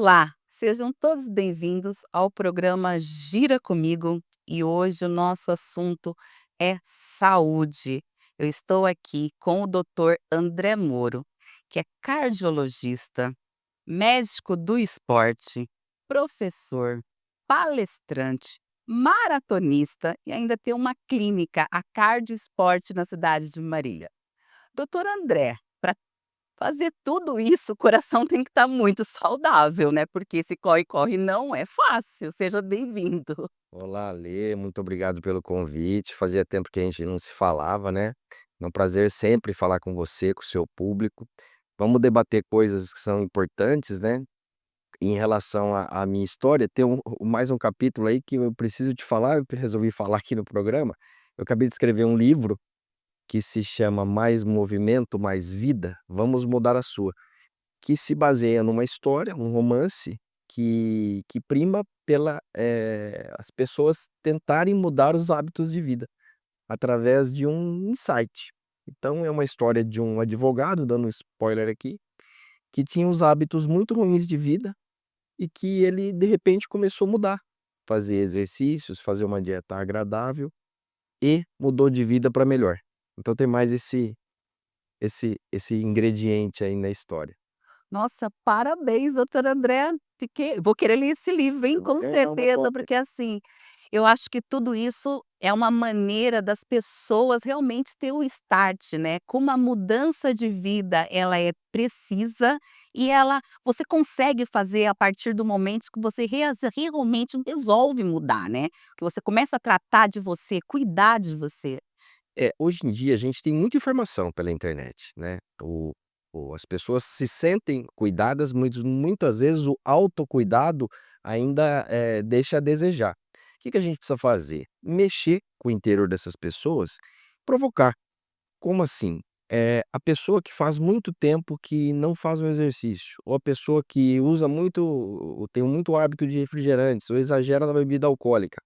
Olá, sejam todos bem-vindos ao programa Gira Comigo e hoje o nosso assunto é saúde. Eu estou aqui com o Dr. André Moro, que é cardiologista, médico do esporte, professor, palestrante, maratonista e ainda tem uma clínica, a Cardio Esporte, na cidade de Marília. Doutor André, para fazer tudo isso, o coração tem que estar muito saudável, né, porque esse corre-corre não é fácil. Seja bem-vindo. Olá, Alê, muito obrigado pelo convite. Fazia tempo que a gente não se falava, né? É um prazer sempre falar com você, com o seu público. Vamos debater coisas que são importantes, né? Em relação à minha história, tem mais um capítulo aí que eu preciso te falar, eu resolvi falar aqui no programa. Eu acabei de escrever um livro que se chama Mais Movimento, Mais Vida, Vamos Mudar a Sua, que se baseia numa história, um romance que prima pela, as pessoas tentarem mudar os hábitos de vida, através de um insight. Então é uma história de um advogado, dando um spoiler aqui, que tinha uns hábitos muito ruins de vida e que ele de repente começou a mudar, fazer exercícios, fazer uma dieta agradável e mudou de vida para melhor. Então tem mais esse ingrediente aí na história. Nossa, parabéns, doutor André. Fiquei vou querer ler esse livro, hein, Você vai com ganhar uma certeza, cópia. porque, assim, eu acho que tudo isso é uma maneira das pessoas realmente ter o start, né, como a mudança de vida ela é precisa e você consegue fazer a partir do momento que você realmente resolve mudar, né, que você começa a tratar de você, cuidar de você. Hoje em dia a gente tem muita informação pela internet, né, as pessoas se sentem cuidadas, muitas vezes o autocuidado ainda, deixa a desejar. O que que a gente precisa fazer? Mexer com o interior dessas pessoas, provocar. Como assim? A pessoa que faz muito tempo que não faz um exercício, ou a pessoa que usa muito ou tem muito hábito de refrigerantes, ou exagera na bebida alcoólica.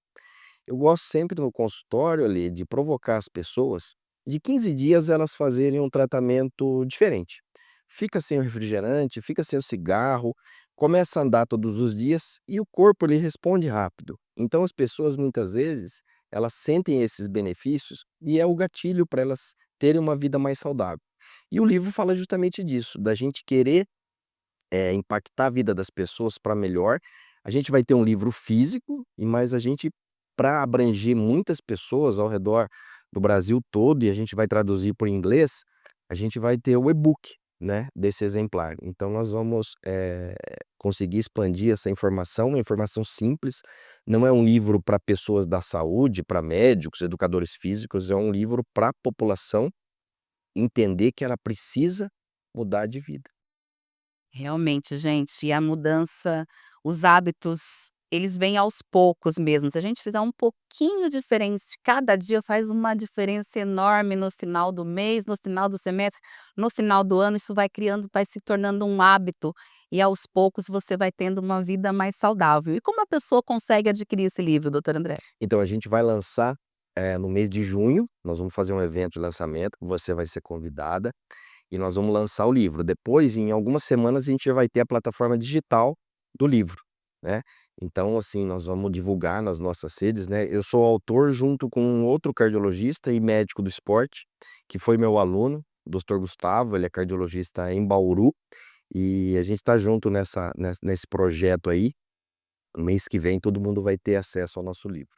Eu gosto sempre no consultório ali de provocar as pessoas, de 15 dias elas fazerem um tratamento diferente. Fica sem o refrigerante, fica sem o cigarro, começa a andar todos os dias e o corpo ele responde rápido. Então as pessoas muitas vezes, elas sentem esses benefícios e é o gatilho para elas terem uma vida mais saudável. E o livro fala justamente disso, da gente querer impactar a vida das pessoas para melhor. A gente vai ter um livro físico, mas a gente, para abranger muitas pessoas ao redor do Brasil todo, e a gente vai traduzir por inglês, a gente vai ter o e-book, né, desse exemplar. Então nós vamos, conseguir expandir essa informação, uma informação simples, não é um livro para pessoas da saúde, para médicos, educadores físicos, é um livro para a população entender que ela precisa mudar de vida. Realmente, gente, e a mudança, os hábitos, eles vêm aos poucos mesmo. Se a gente fizer um pouquinho diferente cada dia, faz uma diferença enorme no final do mês, no final do semestre, no final do ano. Isso vai criando, vai se tornando um hábito e aos poucos você vai tendo uma vida mais saudável. E como a pessoa consegue adquirir esse livro, doutor André? Então a gente vai lançar, no mês de junho, nós vamos fazer um evento de lançamento, você vai ser convidada, e nós vamos lançar o livro. Depois, em algumas semanas, a gente já vai ter a plataforma digital do livro, né. Então, assim, nós vamos divulgar nas nossas redes, né. Eu sou autor junto com um outro cardiologista e médico do esporte, que foi meu aluno, o doutor Gustavo, ele é cardiologista em Bauru, e a gente está junto nesse projeto aí. No mês que vem todo mundo vai ter acesso ao nosso livro.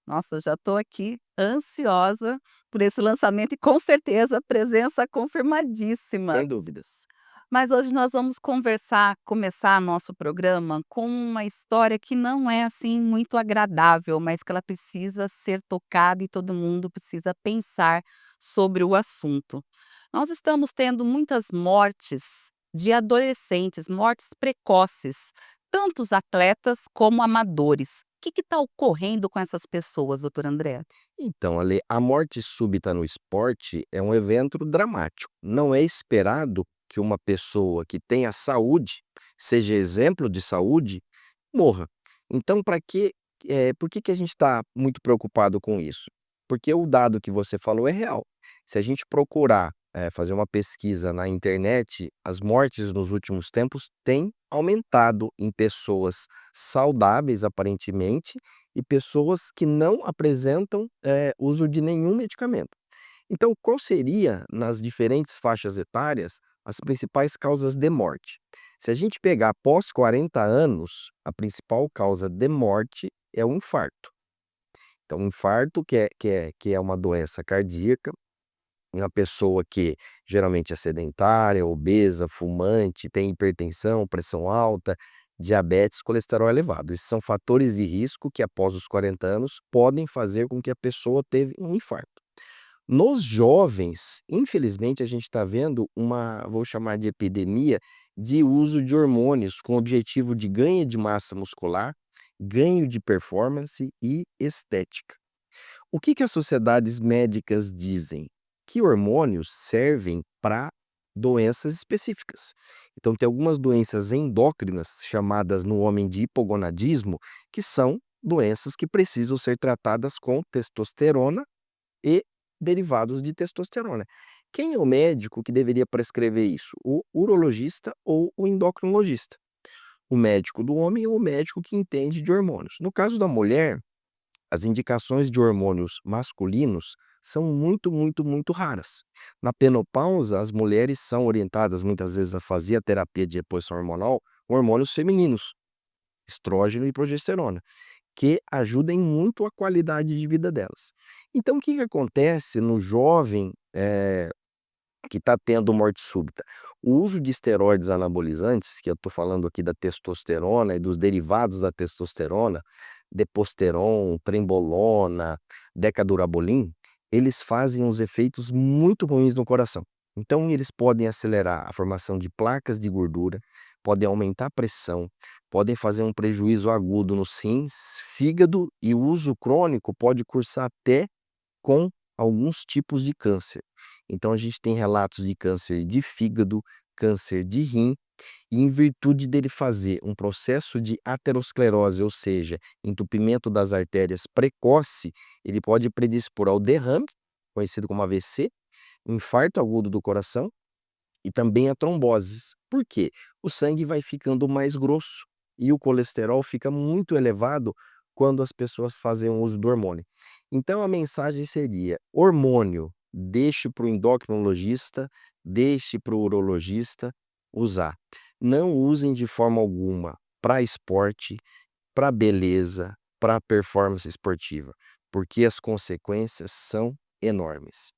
Nossa, já estou aqui ansiosa por esse lançamento e com certeza presença confirmadíssima. Sem dúvidas. Mas hoje nós vamos começar nosso programa com uma história que não é assim muito agradável, mas que ela precisa ser tocada e todo mundo precisa pensar sobre o assunto. Nós estamos tendo muitas mortes de adolescentes, mortes precoces, tanto os atletas como amadores. O que está ocorrendo com essas pessoas, doutor André? Então, Ale, a morte súbita no esporte é um evento dramático. Não é esperado que uma pessoa que tenha saúde, seja exemplo de saúde, morra. Então, por que que a gente está muito preocupado com isso? Porque o dado que você falou é real. Se a gente procurar fazer uma pesquisa na internet, as mortes nos últimos tempos têm aumentado em pessoas saudáveis, aparentemente, e pessoas que não apresentam, uso de nenhum medicamento. Então, qual seria, nas diferentes faixas etárias, as principais causas de morte? Se a gente pegar após 40 anos, a principal causa de morte é o infarto. Então, o infarto, que é uma doença cardíaca, em uma pessoa que geralmente é sedentária, obesa, fumante, tem hipertensão, pressão alta, diabetes, colesterol elevado. Esses são fatores de risco que, após os 40 anos, podem fazer com que a pessoa teve um infarto. Nos jovens, infelizmente, a gente está vendo uma, vou chamar de epidemia, de uso de hormônios com o objetivo de ganho de massa muscular, ganho de performance e estética. O que as sociedades médicas dizem? Que hormônios servem para doenças específicas. Então, tem algumas doenças endócrinas, chamadas no homem de hipogonadismo, que são doenças que precisam ser tratadas com testosterona e derivados de testosterona. Quem é o médico que deveria prescrever isso? O urologista ou o endocrinologista? O médico do homem ou o médico que entende de hormônios. No caso da mulher, as indicações de hormônios masculinos são muito, muito, muito raras. Na menopausa, as mulheres são orientadas muitas vezes a fazer a terapia de reposição hormonal com hormônios femininos, estrógeno e progesterona, que ajudem muito a qualidade de vida delas. Então, o que acontece no jovem, que está tendo morte súbita? O uso de esteroides anabolizantes, que eu estou falando aqui da testosterona e dos derivados da testosterona, deposteron, trembolona, decadurabolin, eles fazem uns efeitos muito ruins no coração. Então, eles podem acelerar a formação de placas de gordura, podem aumentar a pressão, podem fazer um prejuízo agudo nos rins, fígado, e o uso crônico pode cursar até com alguns tipos de câncer. Então a gente tem relatos de câncer de fígado, câncer de rim, e em virtude dele fazer um processo de aterosclerose, ou seja, entupimento das artérias precoce, ele pode predispor ao derrame, conhecido como AVC, infarto agudo do coração e também a tromboses. Por quê? O sangue vai ficando mais grosso e o colesterol fica muito elevado quando as pessoas fazem o uso do hormônio. Então a mensagem seria: hormônio, deixe para o endocrinologista, deixe para o urologista usar. Não usem de forma alguma para esporte, para beleza, para performance esportiva, porque as consequências são enormes.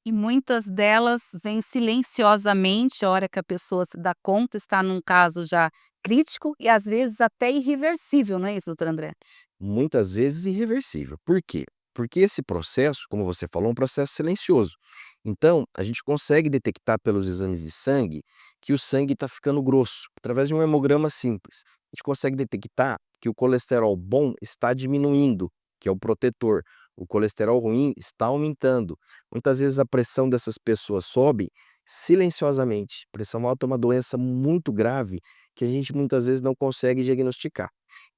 E muitas delas vêm silenciosamente, a hora que a pessoa se dá conta, está num caso já crítico e às vezes até irreversível, não é isso, doutor André? Muitas vezes irreversível. Por quê? Porque esse processo, como você falou, é um processo silencioso. Então, a gente consegue detectar pelos exames de sangue que o sangue está ficando grosso, através de um hemograma simples. A gente consegue detectar que o colesterol bom está diminuindo, que é o protetor. O colesterol ruim está aumentando. Muitas vezes a pressão dessas pessoas sobe silenciosamente. Pressão alta é uma doença muito grave que a gente muitas vezes não consegue diagnosticar.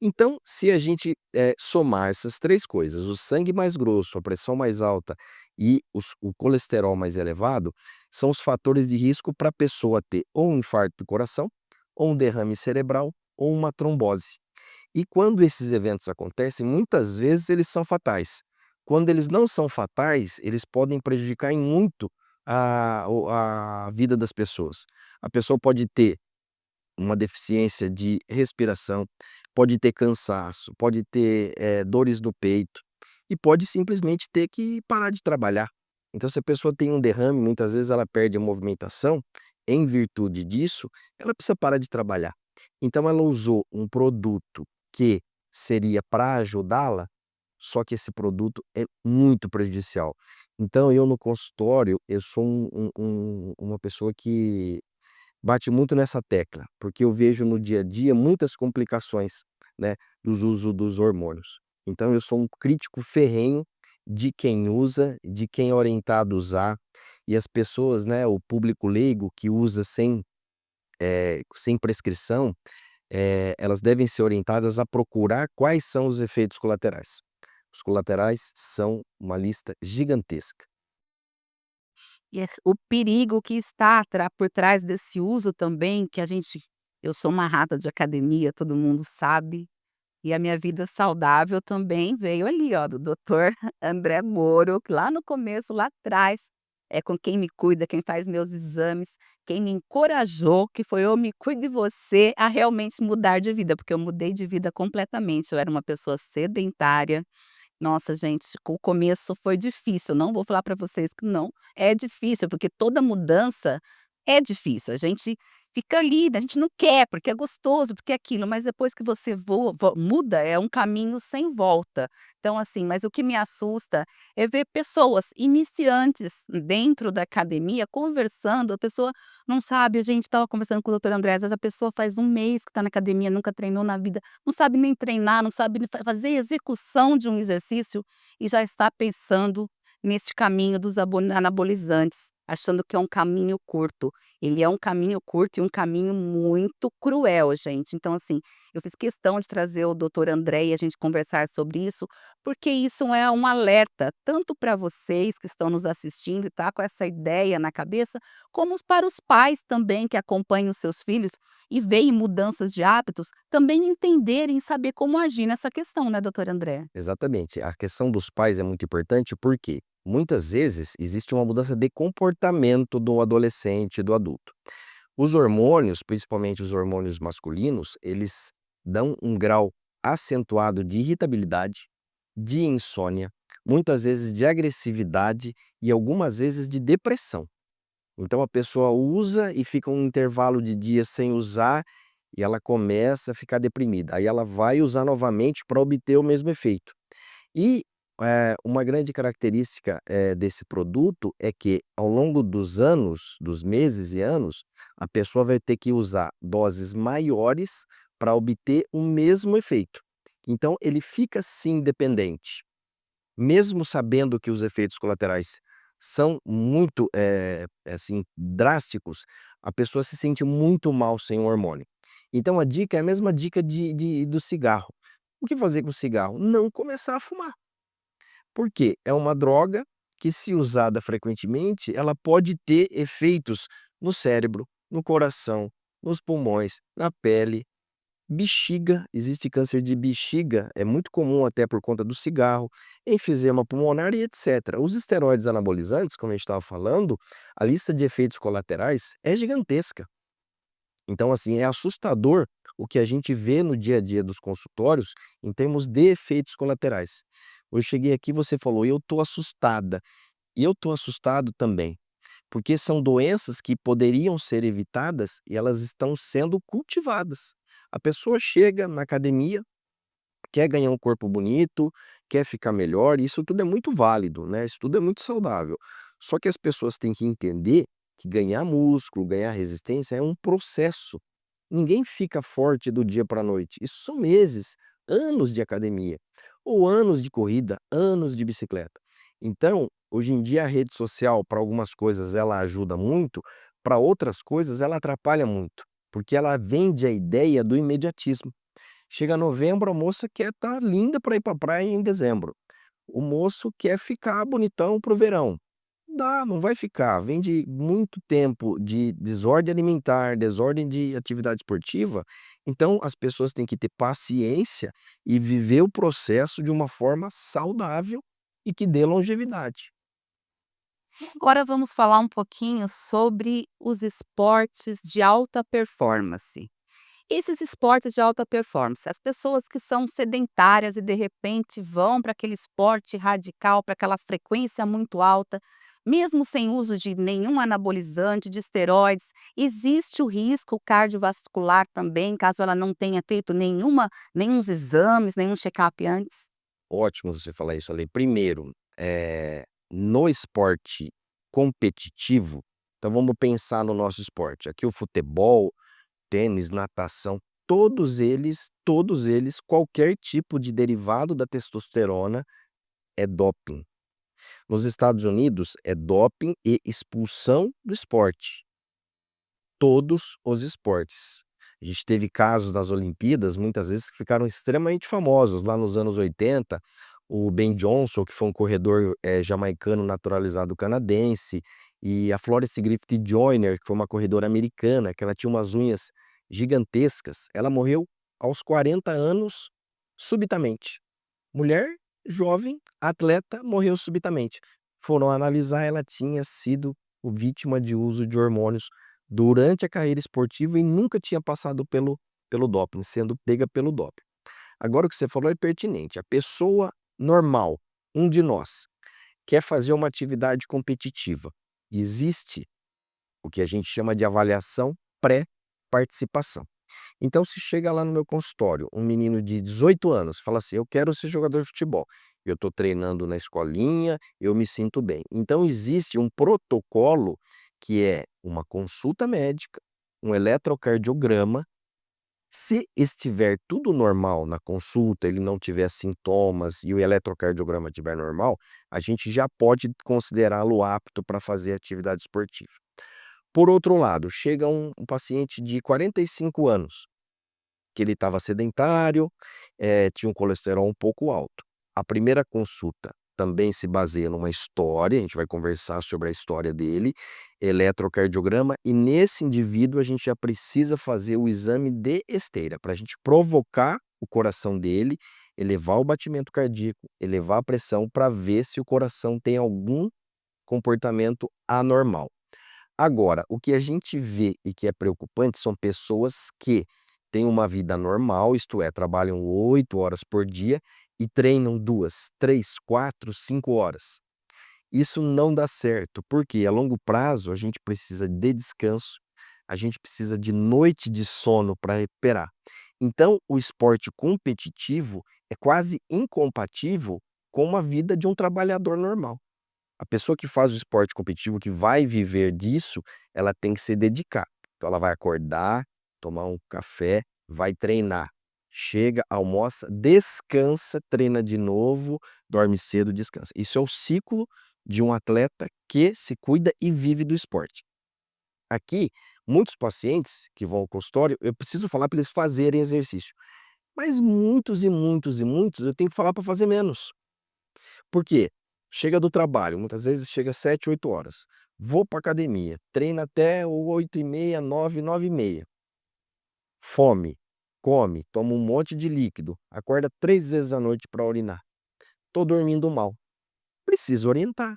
Então, se a gente, somar essas 3 coisas, o sangue mais grosso, a pressão mais alta e o colesterol mais elevado, são os fatores de risco para a pessoa ter ou um infarto do coração, ou um derrame cerebral, ou uma trombose. E quando esses eventos acontecem, muitas vezes eles são fatais. Quando eles não são fatais, eles podem prejudicar em muito a vida das pessoas. A pessoa pode ter uma deficiência de respiração, pode ter cansaço, pode ter, dores no peito e pode simplesmente ter que parar de trabalhar. Então, se a pessoa tem um derrame, muitas vezes ela perde a movimentação, em virtude disso, ela precisa parar de trabalhar. Então ela usou um produto que seria para ajudá-la, só que esse produto é muito prejudicial. Então eu no consultório, eu sou uma pessoa que bate muito nessa tecla, porque eu vejo no dia a dia muitas complicações, né, dos uso dos hormônios. Então eu sou um crítico ferrenho de quem usa, de quem é orientado a usar, e as pessoas, né, o público leigo que usa sem prescrição, elas devem ser orientadas a procurar quais são os efeitos colaterais. Os colaterais são uma lista gigantesca. E o perigo que está por trás desse uso também, que eu sou uma rata de academia, todo mundo sabe, e a minha vida saudável também veio ali, ó, do doutor André Moro, que lá no começo, lá atrás, é com quem me cuida, quem faz meus exames, quem me encorajou, que foi o "Me Cuide Você", a realmente mudar de vida, porque eu mudei de vida completamente. Eu era uma pessoa sedentária. Nossa, gente, o começo foi difícil, não vou falar para vocês que não é difícil, porque toda mudança é difícil, a gente fica ali, né, a gente não quer, porque é gostoso, porque é aquilo, mas depois que você muda, é um caminho sem volta. Então, assim, mas o que me assusta é ver pessoas iniciantes dentro da academia conversando, a pessoa não sabe, a gente estava conversando com o doutor André, às vezes a pessoa faz um mês que está na academia, nunca treinou na vida, não sabe nem treinar, não sabe nem fazer execução de um exercício e já está pensando nesse caminho dos anabolizantes, achando que é um caminho curto. Ele é um caminho curto e um caminho muito cruel, gente. Então, assim, eu fiz questão de trazer o doutor André e a gente conversar sobre isso, porque isso é um alerta, tanto para vocês que estão nos assistindo e tá com essa ideia na cabeça, como para os pais também que acompanham os seus filhos e veem mudanças de hábitos, também entenderem e saber como agir nessa questão, né, doutor André? Exatamente. A questão dos pais é muito importante, porque muitas vezes existe uma mudança de comportamento do adolescente, do adulto. Os hormônios, principalmente os hormônios masculinos, eles dão um grau acentuado de irritabilidade, de insônia, muitas vezes de agressividade e algumas vezes de depressão. Então a pessoa usa e fica um intervalo de dias sem usar e ela começa a ficar deprimida. Aí ela vai usar novamente para obter o mesmo efeito. E, uma grande característica, desse produto é que ao longo dos anos, dos meses e anos, a pessoa vai ter que usar doses maiores para obter o mesmo efeito. Então ele fica sim dependente. Mesmo sabendo que os efeitos colaterais são muito, assim, drásticos, a pessoa se sente muito mal sem o hormônio. Então a dica é a mesma dica do cigarro. O que fazer com o cigarro? Não começar a fumar. Por quê? É uma droga que, se usada frequentemente, ela pode ter efeitos no cérebro, no coração, nos pulmões, na pele, bexiga. Existe câncer de bexiga, é muito comum até por conta do cigarro, enfisema pulmonar e etcétera. Os esteroides anabolizantes, como a gente estava falando, a lista de efeitos colaterais é gigantesca. Então, assim, é assustador o que a gente vê no dia a dia dos consultórios em termos de efeitos colaterais. Eu cheguei aqui, você falou: "Eu estou assustada", e eu estou assustado também, porque são doenças que poderiam ser evitadas e elas estão sendo cultivadas. A pessoa chega na academia, quer ganhar um corpo bonito, quer ficar melhor, e isso tudo é muito válido, né, isso tudo é muito saudável. Só que as pessoas têm que entender que ganhar músculo, ganhar resistência é um processo. Ninguém fica forte do dia para a noite, isso são meses, anos de academia, ou anos de corrida, anos de bicicleta. Então, hoje em dia a rede social, para algumas coisas ela ajuda muito, para outras coisas ela atrapalha muito, porque ela vende a ideia do imediatismo. Chega novembro, a moça quer estar linda para ir para a praia em dezembro. O moço quer ficar bonitão para o verão. Dá, não vai ficar. Vem de muito tempo de desordem alimentar, desordem de atividade esportiva, então as pessoas têm que ter paciência e viver o processo de uma forma saudável e que dê longevidade. Agora vamos falar um pouquinho sobre os esportes de alta performance. Esses esportes de alta performance, as pessoas que são sedentárias e de repente vão para aquele esporte radical, para aquela frequência muito alta, mesmo sem uso de nenhum anabolizante, de esteroides, existe o risco cardiovascular também, caso ela não tenha feito nenhum exames, nenhum check-up antes? Ótimo você falar isso, Ale. Primeiro, no esporte competitivo, então vamos pensar no nosso esporte. Aqui o futebol, tênis, natação, todos eles, qualquer tipo de derivado da testosterona é doping. Nos Estados Unidos é doping e expulsão do esporte, todos os esportes. A gente teve casos nas Olimpíadas, muitas vezes, que ficaram extremamente famosos lá nos anos 80, o Ben Johnson, que foi um corredor, jamaicano naturalizado canadense, e a Florence Griffith Joyner, que foi uma corredora americana, que ela tinha umas unhas gigantescas, ela morreu aos 40 anos subitamente. Mulher jovem, atleta, morreu subitamente. Foram analisar, ela tinha sido vítima de uso de hormônios durante a carreira esportiva e nunca tinha passado pelo doping, sendo pega pelo doping. Agora o que você falou é pertinente. A pessoa normal, um de nós, quer fazer uma atividade competitiva. Existe o que a gente chama de avaliação pré-participação. Então, se chega lá no meu consultório, um menino de 18 anos, fala assim: eu quero ser jogador de futebol. Eu estou treinando na escolinha, eu me sinto bem. Então, existe um protocolo que é uma consulta médica, um eletrocardiograma. Se estiver tudo normal na consulta, ele não tiver sintomas e o eletrocardiograma estiver normal, a gente já pode considerá-lo apto para fazer atividade esportiva. Por outro lado, chega um paciente de 45 anos, que ele estava sedentário, tinha um colesterol um pouco alto. A primeira consulta também se baseia numa história, a gente vai conversar sobre a história dele, eletrocardiograma, e nesse indivíduo a gente já precisa fazer o exame de esteira, para a gente provocar o coração dele, elevar o batimento cardíaco, elevar a pressão, para ver se o coração tem algum comportamento anormal. Agora, o que a gente vê e que é preocupante são pessoas que têm uma vida normal, isto é, trabalham 8 horas por dia e treinam 2, 3, 4, 5 horas. Isso não dá certo, porque a longo prazo a gente precisa de descanso, a gente precisa de noite de sono para recuperar. Então, o esporte competitivo é quase incompatível com a vida de um trabalhador normal. A pessoa que faz o esporte competitivo, que vai viver disso, ela tem que se dedicar. Então ela vai acordar, tomar um café, vai treinar. Chega, almoça, descansa, treina de novo, dorme cedo, descansa. Isso é o ciclo de um atleta que se cuida e vive do esporte. Aqui, muitos pacientes que vão ao consultório, eu preciso falar para eles fazerem exercício. Mas muitos e muitos e muitos eu tenho que falar para fazer menos. Por quê? Chega do trabalho, muitas vezes chega às 7, 8 horas. Vou para academia, treino até 8h30, 9, 9h30. Fome, come, toma um monte de líquido, acorda 3 vezes à noite para urinar. Tô dormindo mal. Preciso orientar.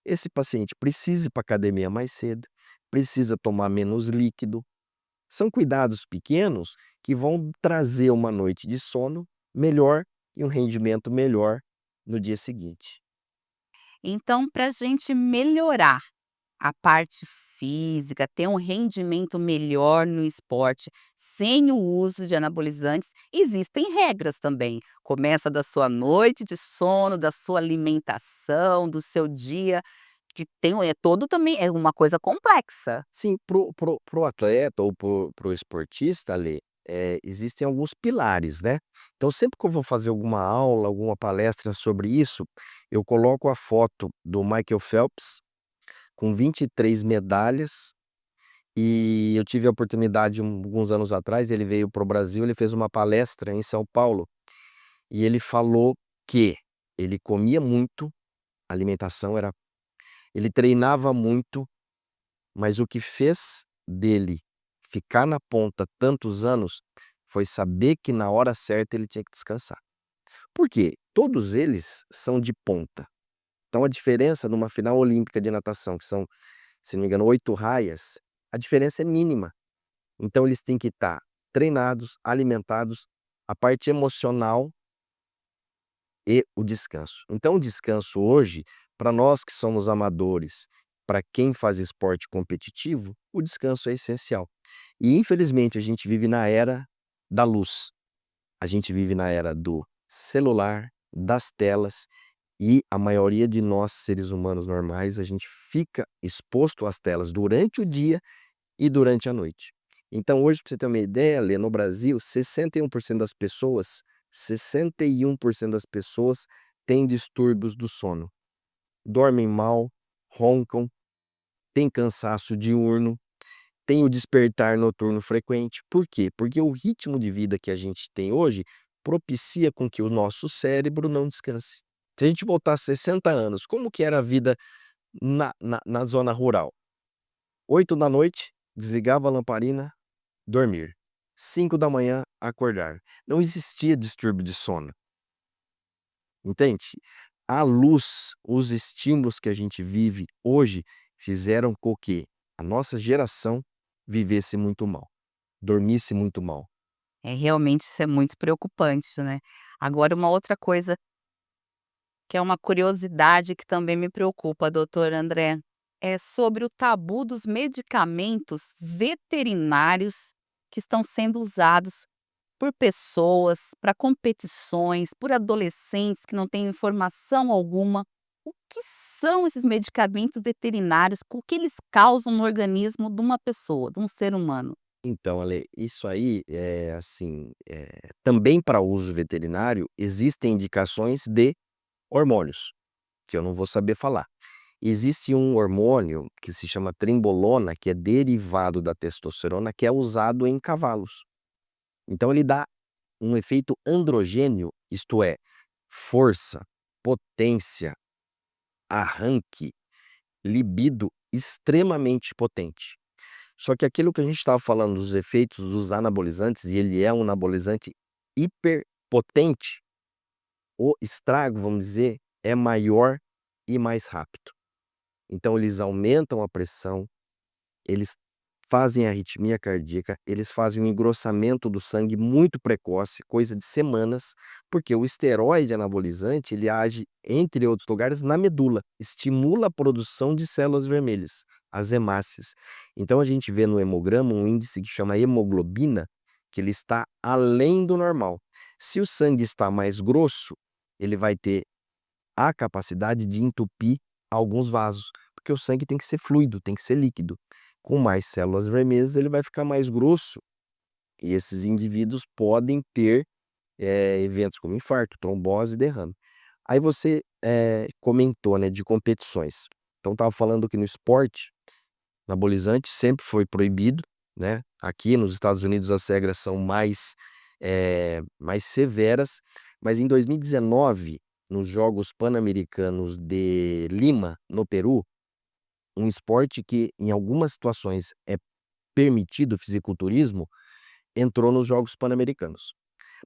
Esse paciente precisa ir para academia mais cedo, precisa tomar menos líquido. São cuidados pequenos que vão trazer uma noite de sono melhor e um rendimento melhor no dia seguinte. Então, para a gente melhorar a parte física, ter um rendimento melhor no esporte, sem o uso de anabolizantes, existem regras também. Começa da sua noite de sono, da sua alimentação, do seu dia, que tem é todo também é uma coisa complexa. Sim, pro atleta ou pro esportista, Alê, existem alguns pilares, né. Então sempre que eu vou fazer alguma aula, alguma palestra sobre isso, eu coloco a foto do Michael Phelps, com 23 medalhas, e eu tive a oportunidade alguns anos atrás, ele veio para o Brasil, ele fez uma palestra em São Paulo, e ele falou que ele comia muito, a alimentação era ele treinava muito. Mas o que fez dele ficar na ponta tantos anos, foi saber que na hora certa ele tinha que descansar. Por quê? Todos eles são de ponta. Então a diferença numa final olímpica de natação, que são, se não me engano, 8 raias, a diferença é mínima. Então eles têm que estar treinados, alimentados, a parte emocional e o descanso. Então o descanso hoje, para nós que somos amadores, para quem faz esporte competitivo, o descanso é essencial. E infelizmente a gente vive na era da luz. A gente vive na era do celular, das telas, e a maioria de nós, seres humanos normais, a gente fica exposto às telas durante o dia e durante a noite. Então hoje, para você ter uma ideia, Lê, no Brasil, 61% das pessoas, 61% das pessoas têm distúrbios do sono. Dormem mal, roncam, têm cansaço diurno, têm o despertar noturno frequente. Por quê? Porque o ritmo de vida que a gente tem hoje propicia com que o nosso cérebro não descanse. Se a gente voltar 60 anos, como que era a vida na zona rural? 8 da noite, desligava a lamparina, dormir. 5 da manhã, acordar. Não existia distúrbio de sono, entende? A luz, os estímulos que a gente vive hoje fizeram com que a nossa geração vivesse muito mal, dormisse muito mal. Realmente isso é muito preocupante, né. Agora uma outra coisa que é uma curiosidade que também me preocupa, doutor André, é sobre o tabu dos medicamentos veterinários que estão sendo usados por pessoas, para competições, por adolescentes que não têm informação alguma. O que são esses medicamentos veterinários? O que eles causam no organismo de uma pessoa, de um ser humano? Então, Ale, isso aí é assim, também para uso veterinário existem indicações de hormônios, que eu não vou saber falar. Existe um hormônio que se chama trembolona, que é derivado da testosterona, que é usado em cavalos. Então ele dá um efeito androgênio, isto é, força, potência, arranque, libido extremamente potente. Só que aquilo que a gente estava falando dos efeitos dos anabolizantes, e ele é um anabolizante hiperpotente, o estrago, vamos dizer, é maior e mais rápido. Então eles aumentam a pressão, eles fazem arritmia cardíaca, eles fazem um engrossamento do sangue muito precoce, coisa de semanas, porque o esteroide anabolizante, ele age, entre outros lugares, na medula, estimula a produção de células vermelhas, as hemácias. Então a gente vê no hemograma um índice que chama hemoglobina, que ele está além do normal. Se o sangue está mais grosso, ele vai ter a capacidade de entupir alguns vasos, porque o sangue tem que ser fluido, tem que ser líquido. Com mais células vermelhas, ele vai ficar mais grosso e esses indivíduos podem ter, eventos como infarto, trombose e derrame. Aí você, comentou, né, de competições. Então estava falando que no esporte, anabolizante sempre foi proibido, né. Aqui nos Estados Unidos as regras são mais severas, mas em 2019, nos Jogos Pan-Americanos de Lima, no Peru, um esporte que em algumas situações é permitido, o fisiculturismo, entrou nos Jogos Pan-Americanos.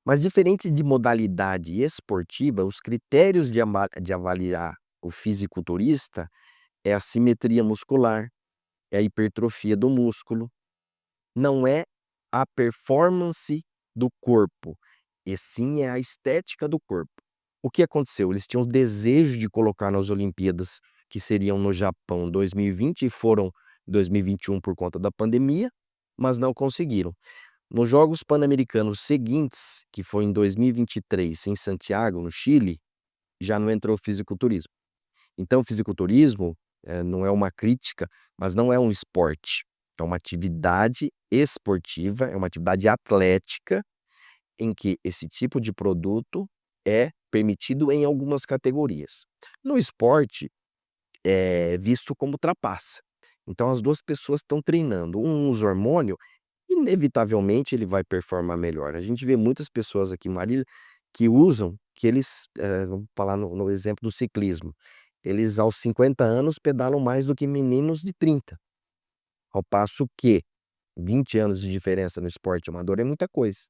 Mas diferente de modalidade esportiva, os critérios de avaliar o fisiculturista é a simetria muscular, é a hipertrofia do músculo, não é a performance do corpo, e sim é a estética do corpo. O que aconteceu? Eles tinham desejo de colocar nas Olimpíadas, que seriam no Japão 2020 e foram 2021 por conta da pandemia, mas não conseguiram. Nos Jogos Pan-Americanos seguintes, que foi em 2023 em Santiago, no Chile, já não entrou fisiculturismo. Então, o fisiculturismo, não é uma crítica, mas não é um esporte. É uma atividade esportiva, é uma atividade atlética, em que esse tipo de produto é permitido em algumas categorias. No esporte, é visto como trapaça. Então as 2 pessoas estão treinando, um usa hormônio, inevitavelmente ele vai performar melhor. A gente vê muitas pessoas aqui em Marília que usam, que eles, vamos falar no exemplo do ciclismo, eles aos 50 anos pedalam mais do que meninos de 30, ao passo que 20 anos de diferença no esporte amador é muita coisa.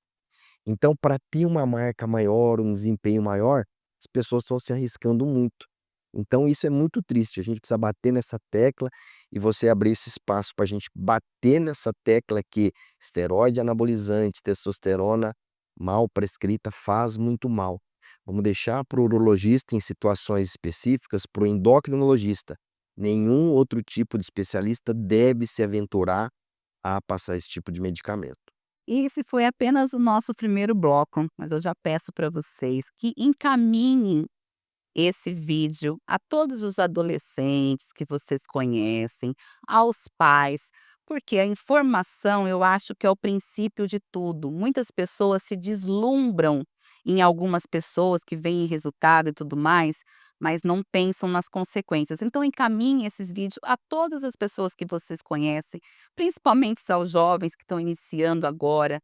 Então, para ter uma marca maior, um desempenho maior, as pessoas estão se arriscando muito. Então isso é muito triste, a gente precisa bater nessa tecla e você abrir esse espaço para a gente bater nessa tecla que esteroide anabolizante, testosterona mal prescrita faz muito mal. Vamos deixar para o urologista em situações específicas, para o endocrinologista. Nenhum outro tipo de especialista deve se aventurar a passar esse tipo de medicamento. E esse foi apenas o nosso primeiro bloco, mas eu já peço para vocês que encaminhem esse vídeo a todos os adolescentes que vocês conhecem, aos pais, porque a informação eu acho que é o princípio de tudo. Muitas pessoas se deslumbram em algumas pessoas que veem resultado e tudo mais, mas não pensam nas consequências. Então encaminhe esses vídeos a todas as pessoas que vocês conhecem, principalmente aos jovens que estão iniciando agora.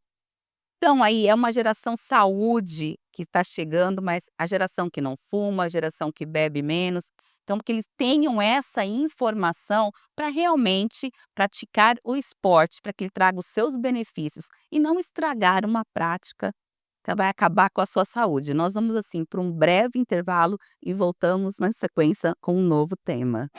Então aí é uma geração saúde que está chegando, mas a geração que não fuma, a geração que bebe menos, então que eles tenham essa informação para realmente praticar o esporte, para que ele traga os seus benefícios e não estragar uma prática que vai acabar com a sua saúde. Nós vamos assim para um breve intervalo e voltamos na sequência com um novo tema.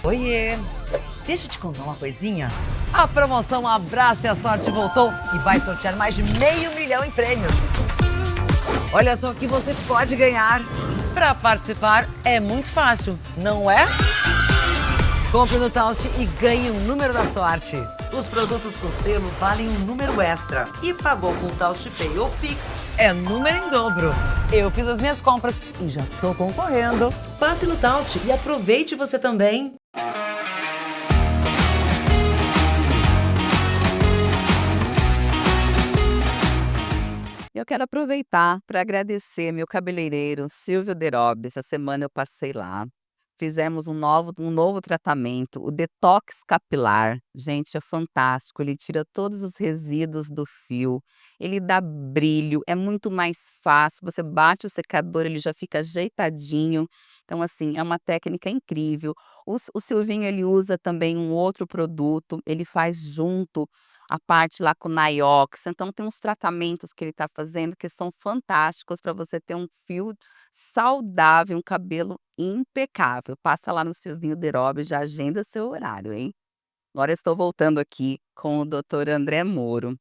Oiê! Deixa eu te contar uma coisinha. A promoção Abraça e a Sorte voltou e vai sortear mais de 500 mil em prêmios. Olha só o que você pode ganhar. Para participar é muito fácil, não é? Compre no Taust e ganhe um número da sorte. Os produtos com selo valem um número extra. E pagou com Taust Pay ou Pix, é número em dobro. Eu fiz as minhas compras e já tô concorrendo. Passe no Taust e aproveite você também. Eu quero aproveitar para agradecer meu cabeleireiro Silvio Derobe. Essa semana eu passei lá, fizemos um novo tratamento, o detox capilar. Gente, é fantástico, ele tira todos os resíduos do fio, ele dá brilho, é muito mais fácil, você bate o secador, ele já fica ajeitadinho. Então, assim, é uma técnica incrível. O Silvinho, ele usa também um outro produto, ele faz junto a parte lá com Niox, então tem uns tratamentos que ele está fazendo que são fantásticos para você ter um fio saudável, um cabelo impecável. Passa lá no Silvinho Derobe e já agenda seu horário, hein. Agora eu estou voltando aqui com o doutor André Moro.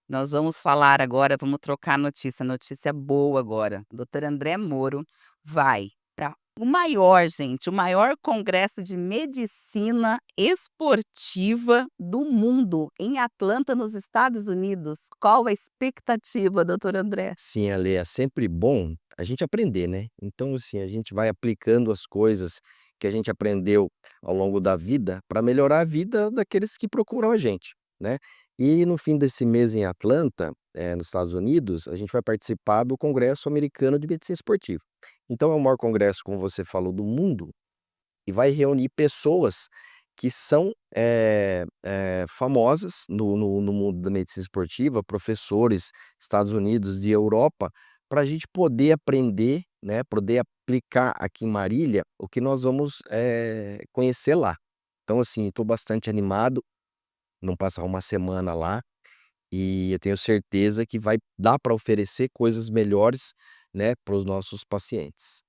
Nós vamos falar agora, vamos trocar notícia boa agora. O doutor André Moro vai para o maior, gente, o maior congresso de medicina esportiva do mundo, em Atlanta, nos Estados Unidos. Qual a expectativa, doutor André? Sim, Ale, é sempre bom a gente aprender, né. Então, assim, a gente vai aplicando as coisas que a gente aprendeu ao longo da vida para melhorar a vida daqueles que procuram a gente, né. E no fim desse mês em Atlanta, nos Estados Unidos, a gente vai participar do Congresso Americano de Medicina Esportiva. Então é o maior congresso, como você falou, do mundo e vai reunir pessoas que são, famosas no mundo da medicina esportiva, professores, Estados Unidos e Europa, para a gente poder aprender, né, poder aplicar aqui em Marília o que nós vamos, conhecer lá. Então, assim, estou bastante animado, não passar uma semana lá, e eu tenho certeza que vai dar para oferecer coisas melhores, né, para os nossos pacientes.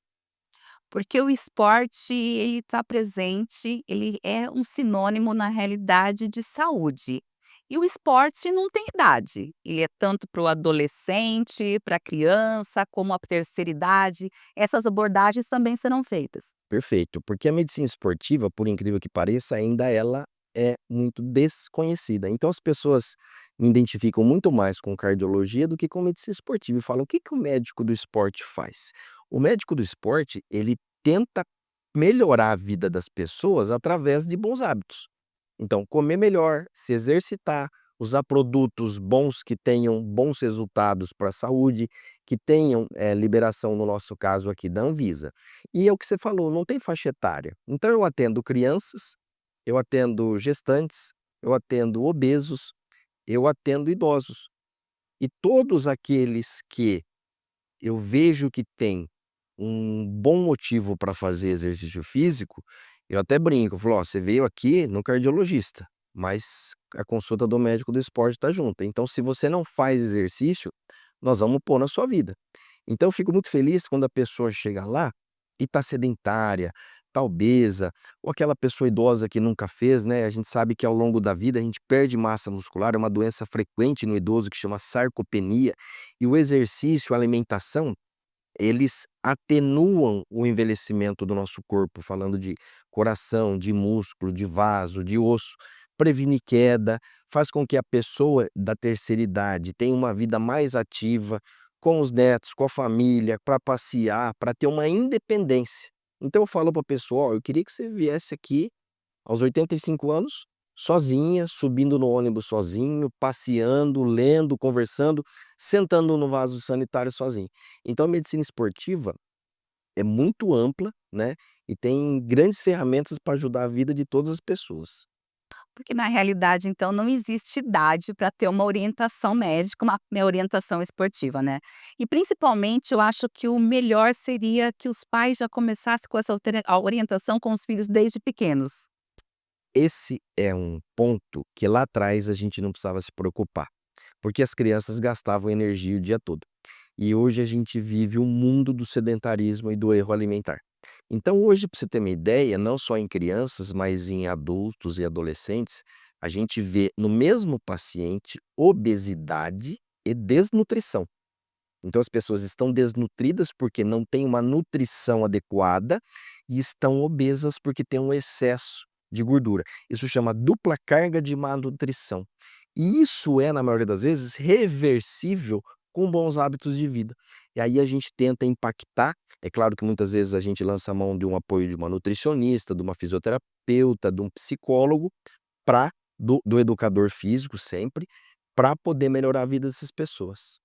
Porque o esporte, ele está presente, ele é um sinônimo, na realidade, de saúde. E o esporte não tem idade, ele é tanto para o adolescente, para a criança, como a terceira idade, essas abordagens também serão feitas. Perfeito, porque a medicina esportiva, por incrível que pareça, ainda ela é muito desconhecida. Então as pessoas me identificam muito mais com cardiologia do que com medicina esportiva e falam: "O que que o médico do esporte faz?". O médico do esporte, ele tenta melhorar a vida das pessoas através de bons hábitos. Então, comer melhor, se exercitar, usar produtos bons que tenham bons resultados para a saúde, que tenham, liberação, no nosso caso aqui, da Anvisa. E é o que você falou, não tem faixa etária. Então eu atendo crianças, eu atendo gestantes, eu atendo obesos, eu atendo idosos. E todos aqueles que eu vejo que tem um bom motivo para fazer exercício físico, eu até brinco, eu falo: "Ó, você veio aqui no cardiologista, mas a consulta do médico do esporte está junto, então se você não faz exercício, nós vamos pôr na sua vida". Então eu fico muito feliz quando a pessoa chega lá e está sedentária, está obesa, ou aquela pessoa idosa que nunca fez, né, a gente sabe que ao longo da vida a gente perde massa muscular, é uma doença frequente no idoso que chama sarcopenia, e o exercício, a alimentação, eles atenuam o envelhecimento do nosso corpo, falando de coração, de músculo, de vaso, de osso, previne queda, faz com que a pessoa da terceira idade tenha uma vida mais ativa, com os netos, com a família, para passear, para ter uma independência. Então eu falo para a pessoa: "Ó, eu queria que você viesse aqui aos 85 anos, sozinha, subindo no ônibus sozinho, passeando, lendo, conversando, sentando no vaso sanitário sozinho". Então a medicina esportiva é muito ampla, né, e tem grandes ferramentas para ajudar a vida de todas as pessoas. Porque na realidade, então, não existe idade para ter uma orientação médica, uma orientação esportiva, né. E principalmente eu acho que o melhor seria que os pais já começassem com essa a orientação com os filhos desde pequenos. Esse é um ponto que lá atrás a gente não precisava se preocupar, porque as crianças gastavam energia o dia todo. E hoje a gente vive o mundo do sedentarismo e do erro alimentar. Então hoje, para você ter uma ideia, não só em crianças, mas em adultos e adolescentes, a gente vê no mesmo paciente obesidade e desnutrição. Então as pessoas estão desnutridas porque não têm uma nutrição adequada e estão obesas porque têm um excesso de gordura. Isso chama dupla carga de má nutrição. E isso é, na maioria das vezes, reversível com bons hábitos de vida. E aí a gente tenta impactar. É claro que muitas vezes a gente lança a mão de um apoio de uma nutricionista, de uma fisioterapeuta, de um psicólogo, do educador físico sempre, para poder melhorar a vida dessas pessoas.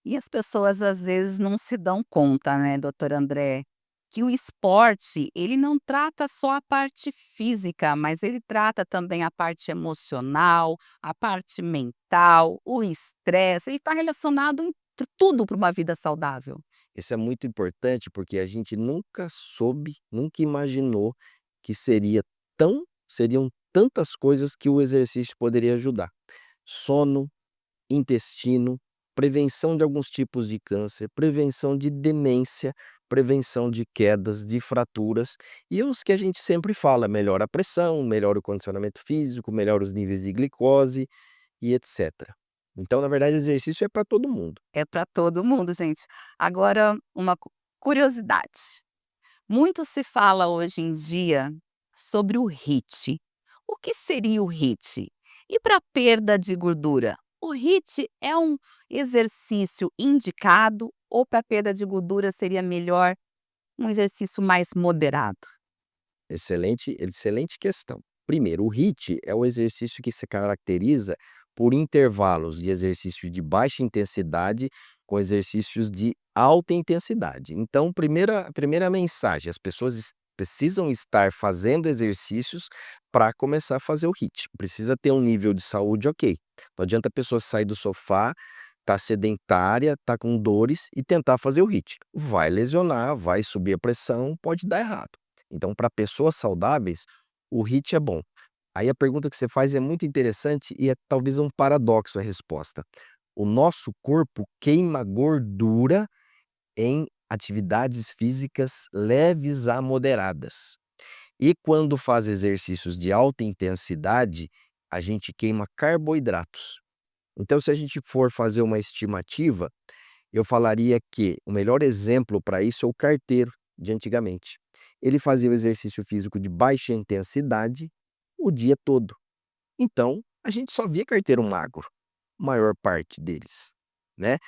E as pessoas às vezes não se dão conta, né, doutor André, que o esporte, ele não trata só a parte física, mas ele trata também a parte emocional, a parte mental, o estresse, ele está relacionado em tudo para uma vida saudável. Isso é muito importante, porque a gente nunca soube, nunca imaginou que seriam tantas coisas que o exercício poderia ajudar. Sono, intestino, prevenção de alguns tipos de câncer, prevenção de demência, prevenção de quedas, de fraturas, e os que a gente sempre fala, melhora a pressão, melhora o condicionamento físico, melhora os níveis de glicose e etcétera. Então, na verdade, exercício é para todo mundo. É para todo mundo, gente. Agora, uma curiosidade. Muito se fala hoje em dia sobre o HIIT. O que seria o HIIT? E para perda de gordura? O HIIT é um exercício indicado ou para perda de gordura seria melhor um exercício mais moderado? Excelente questão. Primeiro, o HIIT é o exercício que se caracteriza por intervalos de exercício de baixa intensidade com exercícios de alta intensidade. Então, primeira mensagem, as pessoas precisam estar fazendo exercícios para começar a fazer o HIIT. Precisa ter um nível de saúde ok. Não adianta a pessoa sair do sofá, tá sedentária, tá com dores e tentar fazer o HIIT. Vai lesionar, vai subir a pressão, pode dar errado. Então, para pessoas saudáveis, o HIIT é bom. Aí a pergunta que você faz é muito interessante e é talvez um paradoxo a resposta. O nosso corpo queima gordura em atividades físicas leves a moderadas. E quando faz exercícios de alta intensidade, a gente queima carboidratos. Então, se a gente for fazer uma estimativa, eu falaria que o melhor exemplo para isso é o carteiro de antigamente. Ele fazia o exercício físico de baixa intensidade o dia todo. Então, a gente só via carteiro magro, maior parte deles, né?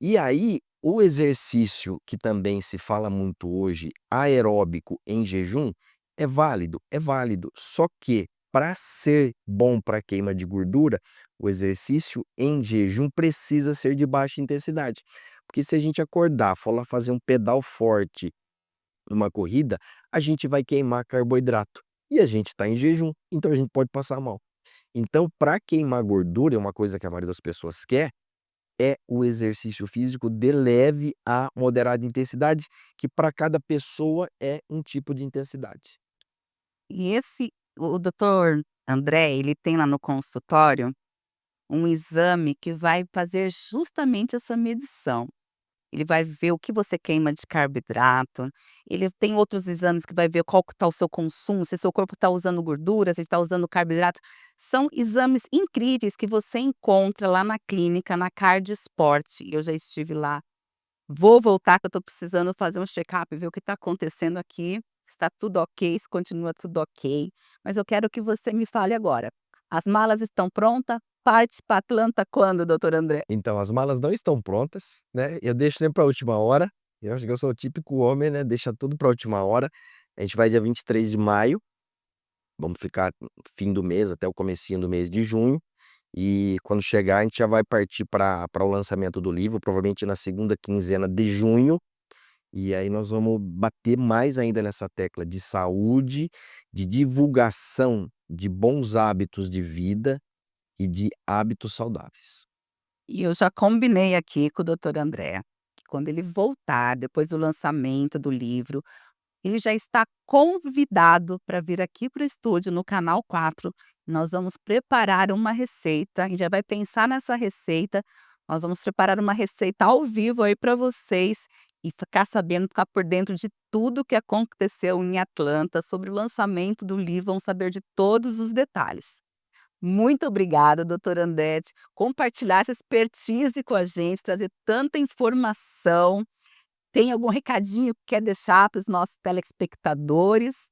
E aí, o exercício que também se fala muito hoje, aeróbico em jejum, é válido. Só que, para ser bom para queima de gordura, o exercício em jejum precisa ser de baixa intensidade. Porque se a gente acordar, for lá fazer um pedal forte numa corrida, a gente vai queimar carboidrato. E a gente está em jejum, então a gente pode passar mal. Então, para queimar gordura, é uma coisa que a maioria das pessoas quer, é o exercício físico de leve a moderada intensidade, que para cada pessoa é um tipo de intensidade. E o doutor André, ele tem lá no consultório um exame que vai fazer justamente essa medição. Ele vai ver o que você queima de carboidrato, ele tem outros exames que vai ver qual que está o seu consumo, se seu corpo está usando gordura, se ele está usando carboidrato. São exames incríveis que você encontra lá na clínica, na Cardiosport. Eu já estive lá. Vou voltar que eu estou precisando fazer um check-up, ver o que está acontecendo aqui, se está tudo ok, se continua tudo ok. Mas eu quero que você me fale agora. As malas estão prontas? Parte para Atlanta quando, doutor André? Então, as malas não estão prontas, né? Eu deixo sempre para a última hora. Eu acho que eu sou o típico homem, né? Deixa tudo para a última hora. A gente vai dia 23 de maio. Vamos ficar fim do mês até o comecinho do mês de junho. E quando chegar, a gente já vai partir para o lançamento do livro, provavelmente na segunda quinzena de junho. E aí nós vamos bater mais ainda nessa tecla de saúde, de divulgação de bons hábitos de vida e de hábitos saudáveis. E eu já combinei aqui com o doutor André, que quando ele voltar, depois do lançamento do livro, ele já está convidado para vir aqui para o estúdio no canal 4. Nós vamos preparar uma receita, a gente já vai pensar nessa receita. Nós vamos preparar uma receita ao vivo aí para vocês e ficar sabendo, ficar por dentro de tudo que aconteceu em Atlanta, sobre o lançamento do livro, vamos saber de todos os detalhes. Muito obrigada, doutora Andete, compartilhar essa expertise com a gente, trazer tanta informação. Tem algum recadinho que quer deixar para os nossos telespectadores?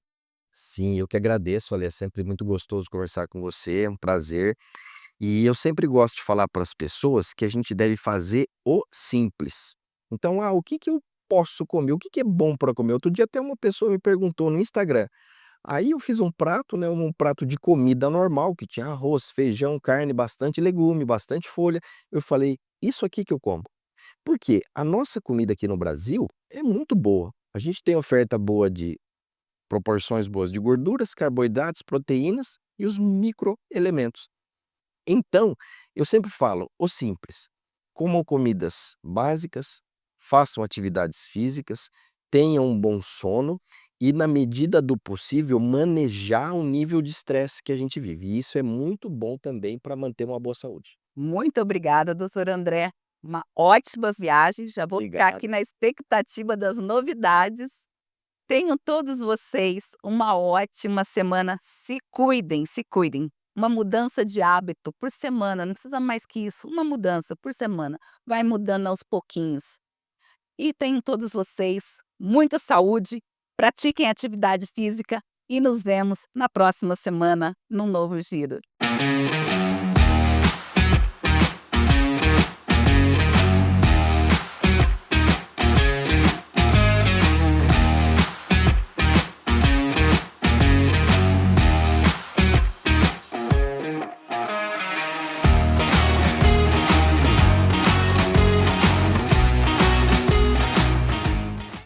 Sim, eu que agradeço, olha, é sempre muito gostoso conversar com você, é um prazer. E eu sempre gosto de falar para as pessoas que a gente deve fazer o simples. Então, o que que eu posso comer? O que que é bom para comer? Outro dia até uma pessoa me perguntou no Instagram. Aí eu fiz um prato, né, um prato de comida normal, que tinha arroz, feijão, carne, bastante legume, bastante folha. Eu falei: "Isso aqui que eu como". Porque a nossa comida aqui no Brasil é muito boa. A gente tem oferta boa de proporções boas de gorduras, carboidratos, proteínas e os microelementos. Então, eu sempre falo o simples: comam comidas básicas, façam atividades físicas, tenham um bom sono e, na medida do possível, manejar o nível de estresse que a gente vive. E isso é muito bom também para manter uma boa saúde. Muito obrigada, doutor André. Uma ótima viagem. Já vou ficar Obrigado. aqui na expectativa das novidades. Tenham todos vocês uma ótima semana. Se cuidem, se cuidem. Uma mudança de hábito por semana, não precisa mais que isso. Uma mudança por semana. Vai mudando aos pouquinhos. E tenham todos vocês muita saúde, pratiquem atividade física e nos vemos na próxima semana num novo giro.